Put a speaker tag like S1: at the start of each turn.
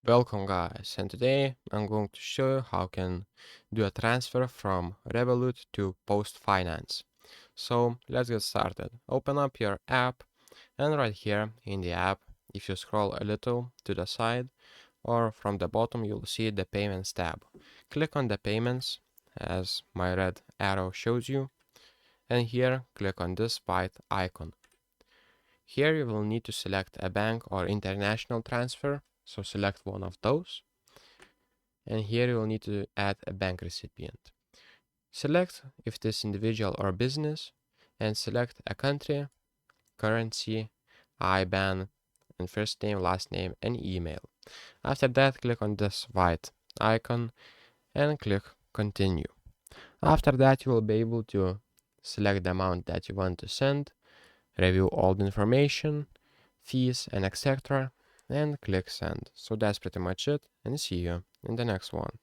S1: Welcome guys, and today I'm going to show you how you can do a transfer from Revolut to PostFinance. So let's get started. Open up your app, and right here in the app, if you scroll a little to the side or from the bottom, you'll see the Payments tab. Click on the Payments as my red arrow shows you, and here click on this white icon. Here you will need to select a bank or international transfer, so select one of those. And here you will need to add a bank recipient. Select if this individual or business, and select a country, currency, IBAN, and first name, last name, and email. After that, click on this white icon and click continue. After that, you will be able to select the amount that you want to send, review all the information, fees, and etc. and click send. So that's pretty much it, and see you in the next one.